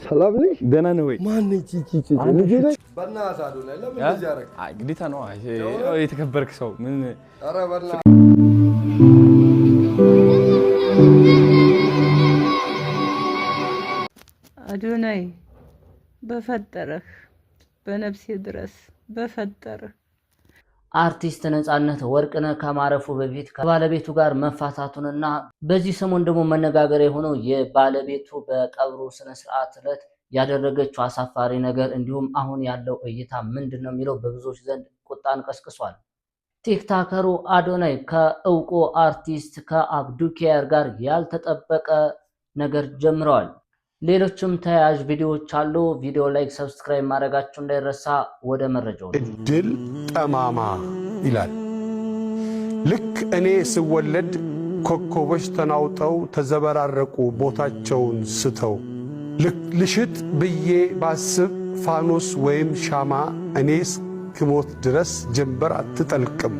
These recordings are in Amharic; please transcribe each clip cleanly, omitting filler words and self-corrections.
ሰላም ነሽ? ደህና ነህ ወይ? ማን ነች እቺ? ልጅ ነሽ? በእናትህ አዶናይ ለምን እንደዚህ ያደረግ? አይ ግዴታ ነው። አይ የተከበርክ ሰው ምን ኧረ በእናትህ አዶናይ በፈጠረህ በነፍሴ ድረስ በፈጠረህ አርቲስት ነጻነት ወርቅነህ ከማረፉ በፊት ከባለቤቱ ጋር መፋታቱንና በዚህ ሰሞን ደግሞ መነጋገር የሆነው የባለቤቱ በቀብሩ ስነ ስርዓት ዕለት ያደረገችው አሳፋሪ ነገር እንዲሁም አሁን ያለው እይታ ምንድነው የሚለው በብዙዎች ዘንድ ቁጣን ቀስቅሷል። ቲክቶከሩ አዶናይ ከእውቁ አርቲስት ከአብዱኪያር ጋር ያልተጠበቀ ነገር ጀምረዋል። ሌሎችም ተያያዥ ቪዲዮዎች አሉ። ቪዲዮ ላይክ ሰብስክራይብ ማድረጋችሁ እንዳይረሳ። ወደ መረጃው እድል ጠማማ ይላል። ልክ እኔ ስወለድ ኮከቦች ተናውጠው ተዘበራረቁ ቦታቸውን ስተው ልሽጥ ብዬ ባስብ ፋኖስ ወይም ሻማ እኔ እስክሞት ድረስ ጀንበር አትጠልቅም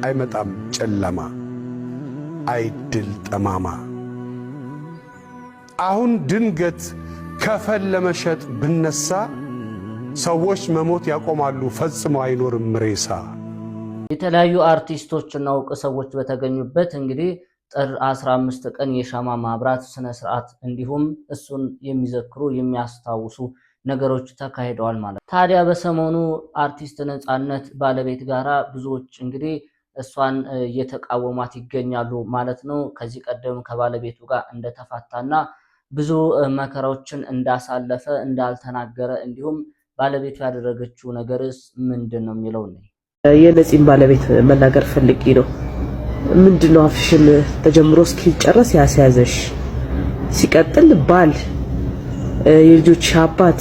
አይመጣም ጨለማ አይድል ጠማማ። አሁን ድንገት ከፈል ለመሸጥ ብነሳ ሰዎች መሞት ያቆማሉ ፈጽሞ አይኖርም ሬሳ። የተለያዩ አርቲስቶችና እውቅ ሰዎች በተገኙበት እንግዲህ ጥር 15 ቀን የሻማ ማብራት ስነ ስርዓት እንዲሁም እሱን የሚዘክሩ የሚያስታውሱ ነገሮች ተካሂደዋል ማለት። ታዲያ በሰሞኑ አርቲስት ነጻነት ባለቤት ጋራ ብዙዎች እንግዲህ እሷን እየተቃወሟት ይገኛሉ ማለት ነው። ከዚህ ቀደም ከባለቤቱ ጋር እንደተፋታና ብዙ መከራዎችን እንዳሳለፈ እንዳልተናገረ እንዲሁም ባለቤቱ ያደረገችው ነገርስ ምንድነው የሚለው ነው። የነፂን ባለቤት መናገር ፈልጌ ነው። ምንድነው አፍሽን ተጀምሮ እስኪጨርስ ያስያዘሽ? ሲቀጥል ባል፣ የልጆች አባት፣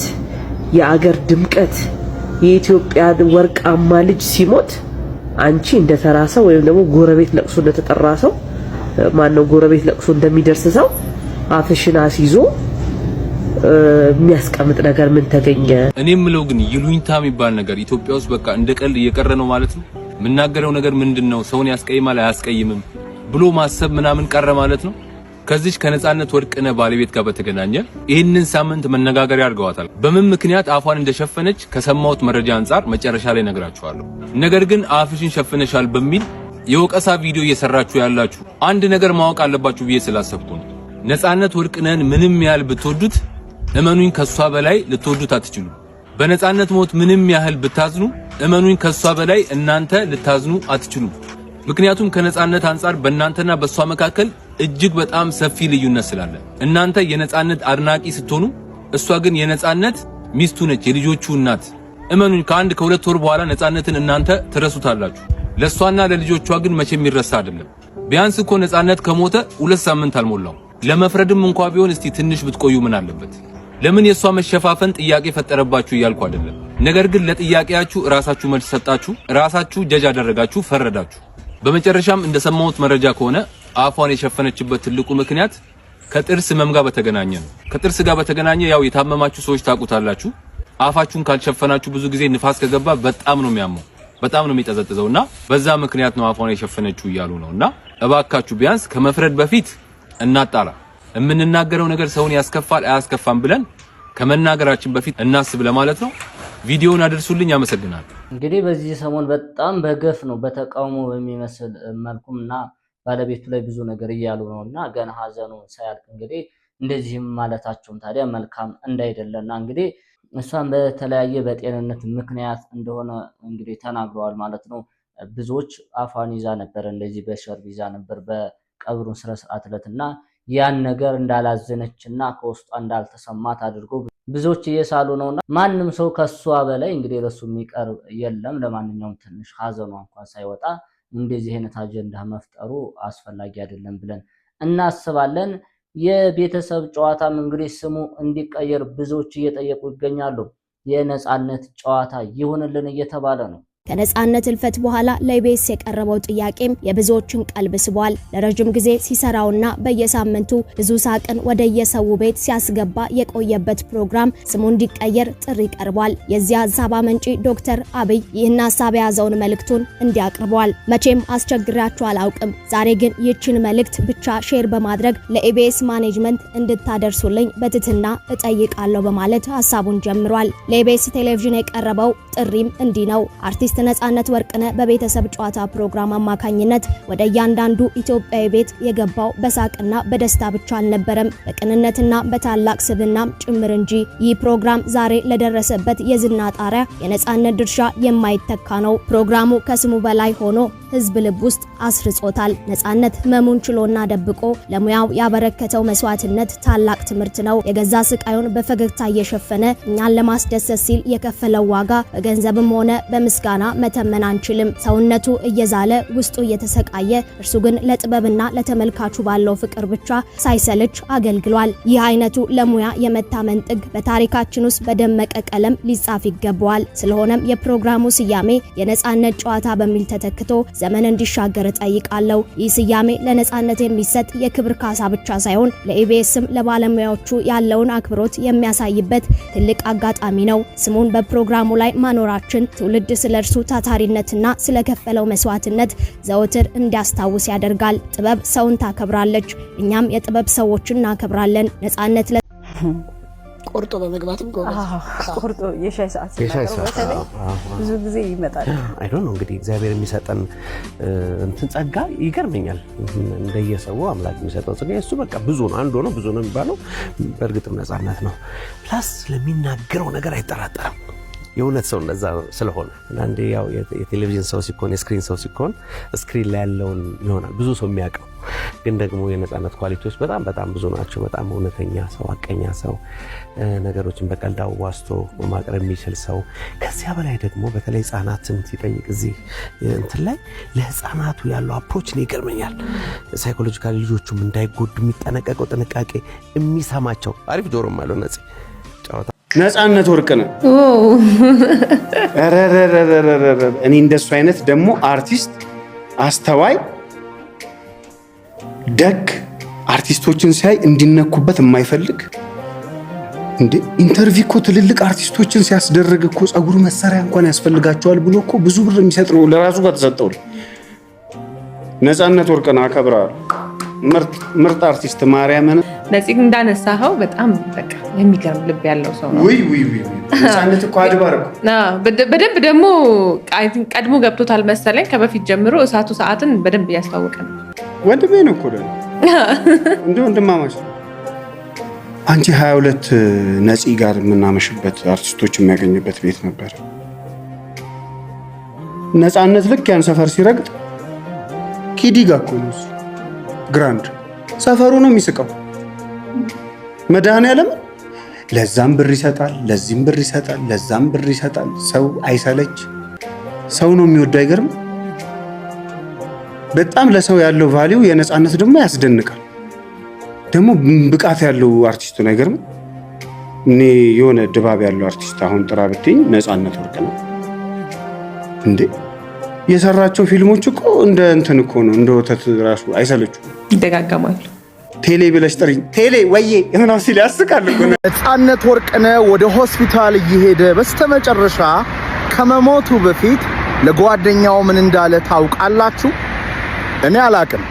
የአገር ድምቀት፣ የኢትዮጵያ ወርቃማ ልጅ ሲሞት አንቺ እንደተራሰው ወይም ደግሞ ጎረቤት ለቅሶ እንደተጠራሰው ማነው ጎረቤት ለቅሶ እንደሚደርስ ሰው አፍሽን አስይዞ የሚያስቀምጥ ነገር ምን ተገኘ? እኔ የምለው ግን ይሉኝታ የሚባል ነገር ኢትዮጵያ ውስጥ በቃ እንደ ቀልድ እየቀረ ነው ማለት ነው። የምናገረው ነገር ምንድነው? ሰውን ያስቀይማል አያስቀይምም ብሎ ማሰብ ምናምን ቀረ ማለት ነው። ከዚህ ከነጻነት ወርቅነህ ባለቤት ጋር በተገናኘ ይህንን ሳምንት መነጋገሪያ አድርገዋታል። በምን ምክንያት አፏን እንደሸፈነች ከሰማሁት መረጃ አንፃር መጨረሻ ላይ ነግራችኋለሁ። ነገር ግን አፍሽን ሸፍነሻል በሚል የወቀሳ ቪዲዮ እየሰራችሁ ያላችሁ አንድ ነገር ማወቅ አለባችሁ ብዬ ስላሰብኩ ነው። ነጻነት ወርቅነህን ምንም ያህል ብትወዱት እመኑኝ ከሷ በላይ ልትወዱት አትችሉ። በነጻነት ሞት ምንም ያህል ብታዝኑ እመኑኝ ከሷ በላይ እናንተ ልታዝኑ አትችሉ። ምክንያቱም ከነጻነት አንፃር በእናንተና በሷ መካከል እጅግ በጣም ሰፊ ልዩነት ስላለ እናንተ የነጻነት አድናቂ ስትሆኑ እሷ ግን የነጻነት ሚስቱ ነች፣ የልጆቹ እናት። እመኑኝ ከአንድ ከሁለት ወር በኋላ ነጻነትን እናንተ ትረሱታላችሁ። ለሷና ለልጆቿ ግን መቼም ይረሳ አይደለም። ቢያንስ እኮ ነጻነት ከሞተ 2 ሳምንት አልሞላው። ለመፍረድም እንኳን ቢሆን እስቲ ትንሽ ብትቆዩ ምን አለበት? ለምን የሷ መሸፋፈን ጥያቄ ፈጠረባችሁ እያልኩ አይደለም። ነገር ግን ለጥያቄያችሁ ራሳችሁ መልስ ሰጣችሁ፣ ራሳችሁ ጀጅ አደረጋችሁ፣ ፈረዳችሁ። በመጨረሻም እንደሰማሁት መረጃ ከሆነ አፏን የሸፈነችበት ትልቁ ምክንያት ከጥርስ ህመም ጋር በተገናኘ ነው። ከጥርስ ጋር በተገናኘ ያው የታመማችሁ ሰዎች ታውቁታላችሁ። አፋችሁን ካልሸፈናችሁ ብዙ ጊዜ ንፋስ ከገባ በጣም ነው የሚያመው፣ በጣም ነው የሚጠዘጥዘውና በዛ ምክንያት ነው አፏን የሸፈነችው እያሉ ነውና እባካችሁ ቢያንስ ከመፍረድ በፊት እናጣራ። የምንናገረው ነገር ሰውን ያስከፋል አያስከፋም ብለን ከመናገራችን በፊት እናስብ ለማለት ነው። ቪዲዮውን አድርሱልኝ። አመሰግናለሁ። እንግዲህ በዚህ ሰሞን በጣም በገፍ ነው በተቃውሞ በሚመስል መልኩና ባለቤቱ ላይ ብዙ ነገር እያሉ ነውና ገና ሀዘኑ ሳያልቅ እንግዲህ እንደዚህም ማለታቸውም ታዲያ መልካም እንዳይደለና እንግዲህ እሷን በተለያየ በጤንነት ምክንያት እንደሆነ እንግዲህ ተናግረዋል ማለት ነው። ብዙዎች አፏን ይዛ ነበር፣ እንደዚህ በሸርብ ይዛ ነበር በቀብሩን ስነ ስርዓት ዕለትና ያን ነገር እንዳላዘነችና ከውስጧ እንዳልተሰማት አድርጎ ብዙዎች እየሳሉ ነውና ማንም ሰው ከሷ በላይ እንግዲህ ለሱ የሚቀርብ የለም። ለማንኛውም ትንሽ ሀዘኗ እንኳን ሳይወጣ እንደዚህ አይነት አጀንዳ መፍጠሩ አስፈላጊ አይደለም ብለን እናስባለን። የቤተሰብ ጨዋታም እንግዲህ ስሙ እንዲቀየር ብዙዎች እየጠየቁ ይገኛሉ። የነጻነት ጨዋታ ይሁንልን እየተባለ ነው። ከነጻነት እልፈት በኋላ ለኢቢኤስ የቀረበው ጥያቄም የብዙዎችን ቀልብ ስቧል። ለረጅም ጊዜ ሲሰራውና በየሳምንቱ ብዙ ሳቅን ወደ የሰው ቤት ሲያስገባ የቆየበት ፕሮግራም ስሙ እንዲቀየር ጥሪ ቀርቧል። የዚህ ሐሳብ አመንጪ ዶክተር አብይ ይህን ሐሳብ የያዘውን መልእክቱን እንዲያቀርበዋል። መቼም አስቸግራችሁ አላውቅም፣ ዛሬ ግን ይህችን መልእክት ብቻ ሼር በማድረግ ለኢቢኤስ ማኔጅመንት እንድታደርሱልኝ በትትና እጠይቃለሁ በማለት ሐሳቡን ጀምሯል። ለኢቢኤስ ቴሌቪዥን የቀረበው ጥሪም እንዲህ ነው። አርቲስት ነጻነት ወርቅነህ በቤተሰብ ጨዋታ ፕሮግራም አማካኝነት ወደ እያንዳንዱ ኢትዮጵያዊ ቤት የገባው በሳቅና በደስታ ብቻ አልነበረም፣ በቅንነትና በታላቅ ስብዕናም ጭምር እንጂ። ይህ ፕሮግራም ዛሬ ለደረሰበት የዝና ጣሪያ የነጻነት ድርሻ የማይተካ ነው። ፕሮግራሙ ከስሙ በላይ ሆኖ ህዝብ ልብ ውስጥ አስርጾታል። ነጻነት ህመሙን ችሎና ደብቆ ለሙያው ያበረከተው መስዋዕትነት ታላቅ ትምህርት ነው። የገዛ ስቃዩን በፈገግታ እየሸፈነ እኛን ለማስደሰት ሲል የከፈለው ዋጋ በገንዘብም ሆነ በምስጋና መተመን አንችልም። ሰውነቱ እየዛለ ውስጡ እየተሰቃየ እርሱ ግን ለጥበብና ለተመልካቹ ባለው ፍቅር ብቻ ሳይሰልች አገልግሏል። ይህ አይነቱ ለሙያ የመታመን ጥግ በታሪካችን ውስጥ በደመቀ ቀለም ሊጻፍ ይገባዋል። ስለሆነም የፕሮግራሙ ስያሜ የነጻነት ጨዋታ በሚል ተተክቶ ዘመን እንዲሻገር ጠይቃለሁ። ይህ ስያሜ ለነጻነት የሚሰጥ የክብር ካሳ ብቻ ሳይሆን ለኢቢኤስም ለባለሙያዎቹ ያለውን አክብሮት የሚያሳይበት ትልቅ አጋጣሚ ነው። ስሙን በፕሮግራሙ ላይ ማኖራችን ትውልድ ስለርሱ ታታሪነትና ስለከፈለው መስዋዕትነት ዘወትር እንዲያስታውስ ያደርጋል። ጥበብ ሰውን ታከብራለች፣ እኛም የጥበብ ሰዎችን እናከብራለን። ነጻነት ቆርጦ በመግባትም ጎበዝ ቆርጦ የሻይ ሰዓት ብዙ ጊዜ ይመጣል። አይ ዶንት ኖ እንግዲህ እግዚአብሔር የሚሰጠን እንትን ጸጋ ይገርመኛል። እንደየሰው አምላክ የሚሰጠው ጸጋ እሱ በቃ ብዙ ነው፣ አንዱ ነው ብዙ ነው የሚባለው በእርግጥም ነጻነት ነው። ፕላስ ለሚናገረው ነገር አይጠራጠርም። የእውነት ሰው እንደዛ ስለሆነ አንዴ ያው የቴሌቪዥን ሰው ሲኮን የስክሪን ሰው ሲኮን ስክሪን ላይ ያለውን ይሆናል ብዙ ሰው የሚያውቀው፣ ግን ደግሞ የነጻነት ኳሊቲዎች በጣም በጣም ብዙ ናቸው። በጣም እውነተኛ ሰው፣ አቀኛ ሰው፣ ነገሮችን በቀልድ አዋስቶ ማቅረብ የሚችል ሰው። ከዚያ በላይ ደግሞ በተለይ ህፃናትን ሲጠይቅ እዚህ እንትን ላይ ለህፃናቱ ያለው አፕሮች ነው ይገርመኛል። ሳይኮሎጂካሊ ልጆቹም እንዳይጎዱ የሚጠነቀቀው ጥንቃቄ የሚሰማቸው አሪፍ ጆሮም አለው ነጽ ጨዋታ ነጻነት ወርቅነህ እኔ እንደሱ አይነት ደግሞ አርቲስት አስተዋይ ደግ አርቲስቶችን ሲያይ እንዲነኩበት የማይፈልግ እንዴ ኢንተርቪው እኮ ትልልቅ አርቲስቶችን ሲያስደርግ እኮ ጸጉር መሳሪያ እንኳን ያስፈልጋቸዋል ብሎ እኮ ብዙ ብር የሚሰጥ ነው ለራሱ ከተሰጠው። ነጻነት ወርቅነህ አከብራለሁ። ምርጥ አርቲስት ማርያምን ነፂ እንዳነሳኸው በጣም በቃ የሚገርም ልብ ያለው ሰው ነው። ውይ ነጻነት እኮ አድባር እኮ በደንብ ደግሞ ቀድሞ ገብቶታል መሰለኝ። ከበፊት ጀምሮ እሳቱ ሰዓትን በደንብ እያስተዋወቀ ነው። ወንድሜ ነው እኮ ደግሞ እንደ ወንድማማች። አንቺ 22 ነፂ ጋር የምናመሽበት አርቲስቶች የሚያገኝበት ቤት ነበር። ነጻነት ልክ ያን ሰፈር ሲረግጥ ኪዲጋ እኮ ነው ግራንድ ሰፈሩ ነው የሚስቀው። መድኃኒዓለም ለዛም ብር ይሰጣል፣ ለዚህም ብር ይሰጣል፣ ለዛም ብር ይሰጣል። ሰው አይሰለች፣ ሰው ነው የሚወድ። አይገርም? በጣም ለሰው ያለው ቫልዩ የነጻነት ደግሞ ያስደንቃል። ደግሞ ብቃት ያለው አርቲስት ነው። አይገርም? እኔ የሆነ ድባብ ያለው አርቲስት አሁን ጥራ ብትኝ ነጻነት ወርቅነህ እንዴ የሰራቸው ፊልሞች እኮ እንደ እንትን እኮ ነው፣ እንደ ወተት ራሱ አይሰለቹም፣ ይደጋገማሉ። ቴሌ ብለሽ ጥሪኝ ቴሌ ወዬ እና ሲል ያስቃል እኮ። ነጻነት ወርቅነህ ወደ ሆስፒታል እየሄደ በስተመጨረሻ ከመሞቱ በፊት ለጓደኛው ምን እንዳለ ታውቃላችሁ? እኔ አላቅም።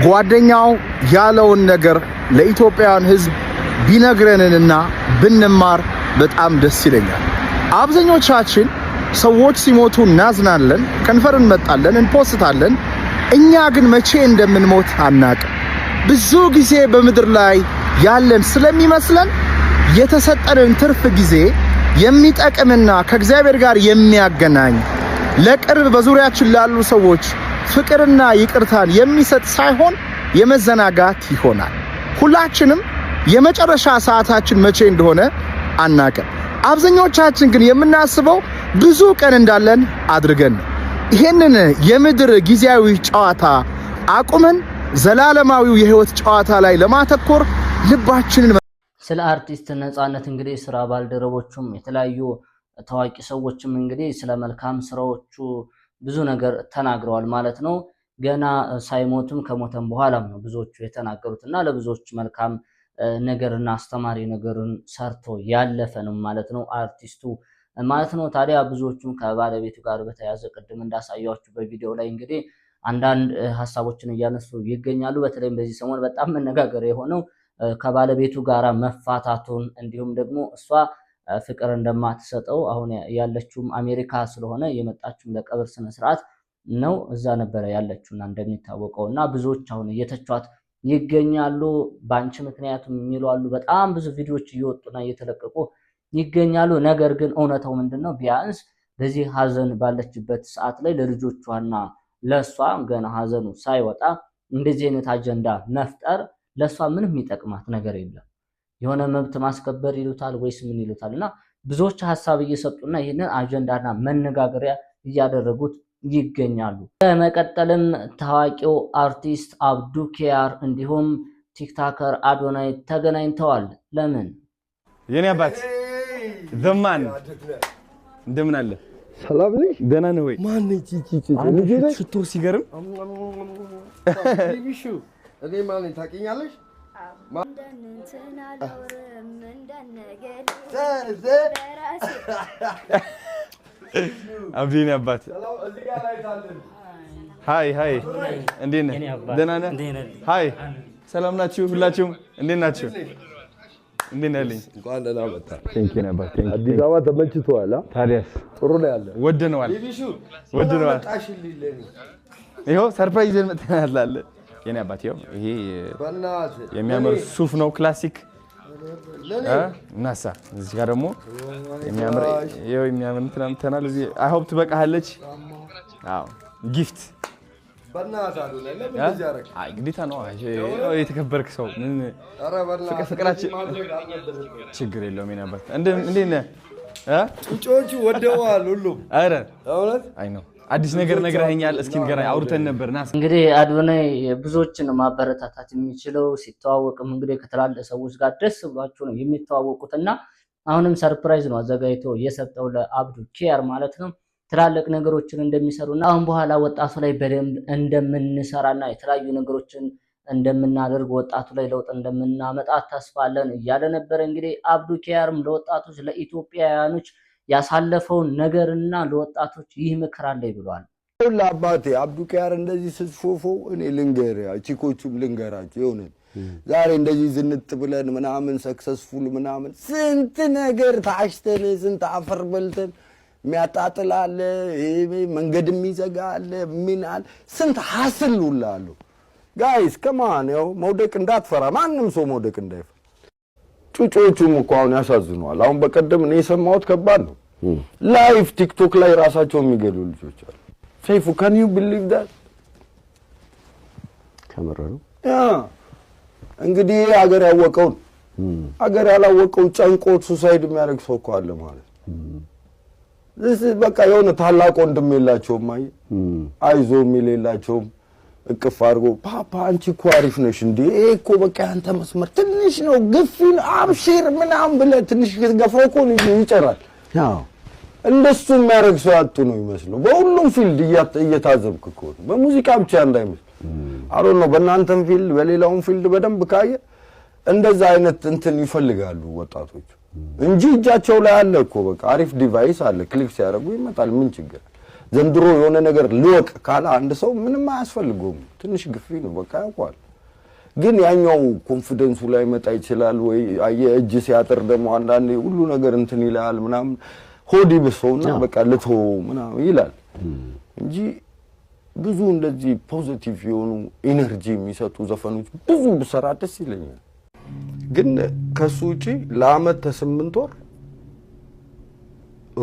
ጓደኛው ያለውን ነገር ለኢትዮጵያውያን ሕዝብ ቢነግረንና ብንማር በጣም ደስ ይለኛል። አብዛኞቻችን ሰዎች ሲሞቱ እናዝናለን፣ ከንፈር እንመጣለን፣ እንፖስታለን። እኛ ግን መቼ እንደምንሞት አናቅም። ብዙ ጊዜ በምድር ላይ ያለን ስለሚመስለን የተሰጠንን ትርፍ ጊዜ የሚጠቅምና ከእግዚአብሔር ጋር የሚያገናኝ ለቅርብ በዙሪያችን ላሉ ሰዎች ፍቅርና ይቅርታን የሚሰጥ ሳይሆን የመዘናጋት ይሆናል። ሁላችንም የመጨረሻ ሰዓታችን መቼ እንደሆነ አናቅም። አብዛኞቻችን ግን የምናስበው ብዙ ቀን እንዳለን አድርገን ነው። ይሄንን የምድር ጊዜያዊ ጨዋታ አቁመን ዘላለማዊው የህይወት ጨዋታ ላይ ለማተኮር ልባችንን ስለ አርቲስት ነጻነት እንግዲህ ስራ ባልደረቦቹም የተለያዩ ታዋቂ ሰዎችም እንግዲህ ስለ መልካም ስራዎቹ ብዙ ነገር ተናግረዋል ማለት ነው። ገና ሳይሞትም ከሞተም በኋላም ነው ብዙዎቹ የተናገሩትና ለብዙዎች መልካም ነገርና አስተማሪ ነገርን ሰርቶ ያለፈ ነው ማለት ነው አርቲስቱ ማለት ነው። ታዲያ ብዙዎቹም ከባለቤቱ ጋር በተያያዘ ቅድም እንዳሳያችሁ በቪዲዮ ላይ እንግዲህ አንዳንድ ሐሳቦችን እያነሱ ይገኛሉ። በተለይም በዚህ ሰሞን በጣም መነጋገር የሆነው ከባለቤቱ ጋር መፋታቱን እንዲሁም ደግሞ እሷ ፍቅር እንደማትሰጠው አሁን ያለችውም አሜሪካ ስለሆነ የመጣችው ለቀብር ስነ ስርዓት ነው እዛ ነበር ያለችውና እንደሚታወቀውና ብዙዎች አሁን እየተቿት ይገኛሉ። ባንቺ ምክንያቱም የሚሉ አሉ። በጣም ብዙ ቪዲዮዎች እየወጡና እየተለቀቁ ይገኛሉ። ነገር ግን እውነታው ምንድነው? ቢያንስ በዚህ ሀዘን ባለችበት ሰዓት ላይ ለልጆቿና ለሷ ገና ሀዘኑ ሳይወጣ እንደዚህ አይነት አጀንዳ መፍጠር ለሷ ምንም የሚጠቅማት ነገር የለም። የሆነ መብት ማስከበር ይሉታል ወይስ ምን ይሉታልና ብዙዎች ሐሳብ እየሰጡና ይህንን አጀንዳና መነጋገሪያ እያደረጉት ይገኛሉ። በመቀጠልም ታዋቂው አርቲስት አብዱኪያር እንዲሁም ቲክቶከር አዶናይ ተገናኝተዋል። ለምን? የኔ አባት ዘማን እንደምን አለ? ሰላም ነሽ? ደህና ነህ ወይ? ማን ነች እቺ? ሽቶ ሲገርም ቢቢሹ እኔ ማን ነኝ ታውቂኛለሽ? አብዲኔ አባት ሃይ ሃይ፣ እንዴት ነህ? ደህና ነህ? ሃይ ሰላም ናችሁ? ሁላችሁም እንዴት ናችሁ? እንዴት ነህ? እንኳን ደህና መጣ። ቴንክ ዩ ነበር። አዲስ አበባ ተመችቶሃል? ታዲያስ ጥሩ ነው ያለ። ወደነዋል፣ ቢቢሹ ወደነዋል። ታሽልልኝ ይኸው ሰርፕራይዝ ይዘን መጥተናል አለ የኔ አባት። ይኸው ይሄ የሚያምር ሱፍ ነው ክላሲክ እናሳ። እዚህ ጋር ደግሞ የሚያምር ይኸው የሚያምር እንትናል እዚህ። አይ ሆፕ ትበቃለች። አዎ ጊፍት አይ ግዴታ ነው። የተከበርክ ሰው ምን ፍቅራችን ችግር የለውም የኔ አባት። እንዴት ነህ? ጩጮቹ ወደዋል ሁሉም። ኧረ እውነት አይ ነው አዲስ ነገር ነግረኸኛል። እስኪ ንገረኝ። አውርተን ነበርና እንግዲህ አዶናይ ብዙዎችን ማበረታታት የሚችለው ሲተዋወቅም እንግዲህ ከተላለ ሰዎች ጋር ደስ ብሏቸው ነው የሚተዋወቁትና አሁንም ሰርፕራይዝ ነው አዘጋጅቶ የሰጠው ለአብዱኪያር ማለት ነው። ትላልቅ ነገሮችን እንደሚሰሩና አሁን በኋላ ወጣቱ ላይ በደንብ እንደምንሰራና የተለያዩ ነገሮችን እንደምናደርግ ወጣቱ ላይ ለውጥ እንደምናመጣ ተስፋለን እያለ ነበር። እንግዲህ አብዱኪያርም ለወጣቶች ለኢትዮጵያውያኖች ያሳለፈውን ነገርና ለወጣቶች ይህ ምክር አለኝ ብሏል። ለአባቴ አብዱኪያር እንደዚህ ስትሾፈው እኔ ልንገር ቺኮቹም ልንገራቸው የሆነ ዛሬ እንደዚህ ዝንጥ ብለን ምናምን ሰክሰስፉል ምናምን ስንት ነገር ታሽተን ስንት አፈር በልተን የሚያጣጥላለ መንገድ የሚዘጋለ ምናል ስንት ሐስል ሁላሉ ጋይስ ከማን ያው መውደቅ እንዳትፈራ ማንንም ሰው መውደቅ እንዳይፈራ። ጩጮቹም እኮ አሁን ያሳዝኗል። አሁን በቀደም እኔ የሰማሁት ከባድ ነው። ላይቭ ቲክቶክ ላይ ራሳቸው የሚገሉ ልጆች አሉ። ሰይፉ can you believe that? ከመረሩ እንግዲህ ሀገር ያወቀውን ሀገር ያላወቀው ጨንቆት ሱሳይድ የሚያደርግ ሰው እኮ አለ ማለት በቃ የሆነ ታላቅ ወንድም የላቸውም። አይዞ የሚል የላቸውም። እቅፍ አድርጎ ፓፓ አንቺ እኮ አሪፍ ነሽ እንዴ እኮ በቃ አንተ መስመር ትንሽ ነው ግፊን አብሽር ምናምን ብለህ ትንሽ ገፋው እኮ ይጨራል። ያው እንደሱ የሚያደርግ ሰው ያጡ ነው ይመስለው። በሁሉም ፊልድ እየታዘብክ እኮ በሙዚቃ ብቻ እንዳይመስል አሮን ነው። በእናንተም ፊልድ በሌላውም ፊልድ በደንብ ካየ እንደዛ አይነት እንትን ይፈልጋሉ ወጣቶች እንጂ እጃቸው ላይ አለ እኮ በቃ አሪፍ ዲቫይስ አለ። ክሊክ ሲያደርጉ ይመጣል። ምን ችግር ዘንድሮ የሆነ ነገር ልወቅ ካለ አንድ ሰው ምንም አያስፈልገውም። ትንሽ ግፊ ነው በቃ ያውቃል። ግን ያኛው ኮንፊደንሱ ላይ መጣ ይችላል ወይ እጅ ሲያጥር ደግሞ አንዳንዴ ሁሉ ነገር እንትን ይላል ምናምን ሆዲ በሰውና በቃ ለቶ ምናምን ይላል እንጂ ብዙ እንደዚህ ፖዚቲቭ የሆኑ ኢነርጂ የሚሰጡ ዘፈኖች ብዙ ብሰራ ደስ ይለኛል። ግን ከሱ ውጪ ለአመት ተ8 ወር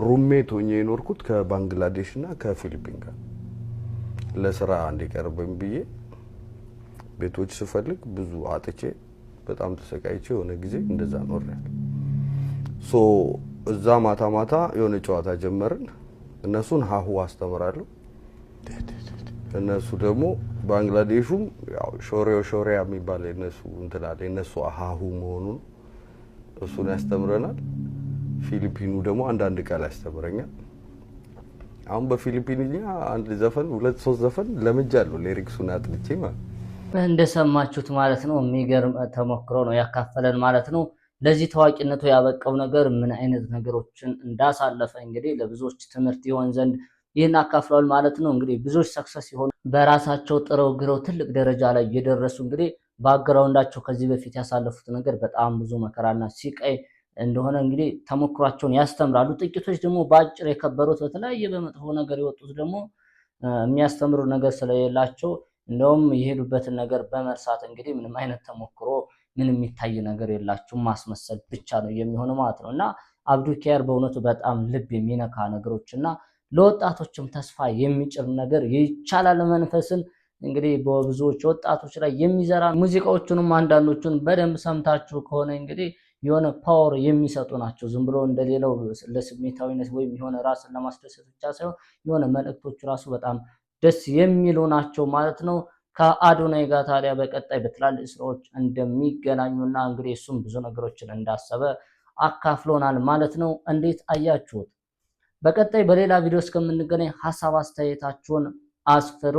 ሩሜት ሆኜ የኖርኩት ከባንግላዴሽና ከፊሊፒን ጋር ለስራ እንዲቀርበኝ ብዬ ቤቶች ስፈልግ ብዙ አጥቼ በጣም ተሰቃይቼ የሆነ ጊዜ እንደዛ ኖርያለሁ። ሶ እዛ ማታ ማታ የሆነ ጨዋታ ጀመርን። እነሱን ሀሁ አስተምራለሁ። እነሱ ደግሞ ባንግላዴሹም ያው ሾሪያ የሚባል እነሱ እንትላለ እነሱ ሀሁ መሆኑን እሱን ያስተምረናል። ፊሊፒኑ ደግሞ አንዳንድ ቃል ያስተምረኛል። አሁን በፊሊፒንኛ አንድ ዘፈን 2-3 ዘፈን ለምጃለሁ ሊሪክሱን አጥልቼ ማለት እንደሰማችሁት ማለት ነው። የሚገርም ተሞክሮ ነው ያካፈለን ማለት ነው። ለዚህ ታዋቂነቱ ያበቃው ነገር ምን አይነት ነገሮችን እንዳሳለፈ እንግዲህ ለብዙዎች ትምህርት ይሆን ዘንድ ይህን አካፍሏል ማለት ነው። እንግዲህ ብዙዎች ሰክሰስ ይሆኑ በራሳቸው ጥረው ግረው ትልቅ ደረጃ ላይ የደረሱ እንግዲህ ባክግራውንዳቸው ከዚህ በፊት ያሳለፉት ነገር በጣም ብዙ መከራና ሲቃይ እንደሆነ እንግዲህ ተሞክሯቸውን ያስተምራሉ። ጥቂቶች ደግሞ በአጭር የከበሩት በተለያየ በመጥፎ ነገር የወጡት ደግሞ የሚያስተምሩ ነገር ስለሌላቸው እንደውም የሄዱበትን ነገር በመርሳት እንግዲህ ምንም አይነት ተሞክሮ ምንም የሚታይ ነገር የላቸውም ማስመሰል ብቻ ነው የሚሆነው ማለት ነው። እና አብዱኪያር በእውነቱ በጣም ልብ የሚነካ ነገሮችና ለወጣቶችም ተስፋ የሚጭር ነገር ይቻላል መንፈስን እንግዲህ በብዙዎች ወጣቶች ላይ የሚዘራ ሙዚቃዎቹንም አንዳንዶቹን በደንብ ሰምታችሁ ከሆነ እንግዲህ የሆነ ፓወር የሚሰጡ ናቸው። ዝም ብሎ እንደሌላው ለስሜታዊነት ወይም የሆነ ራስን ለማስደሰት ብቻ ሳይሆን የሆነ መልእክቶቹ ራሱ በጣም ደስ የሚሉ ናቸው ማለት ነው። ከአዶናይ ጋር ታዲያ በቀጣይ በትላልቅ ስራዎች እንደሚገናኙና እንግዲህ እሱም ብዙ ነገሮችን እንዳሰበ አካፍሎናል ማለት ነው። እንዴት አያችሁት? በቀጣይ በሌላ ቪዲዮ እስከምንገናኝ ሐሳብ አስተያየታችሁን አስፍሩ።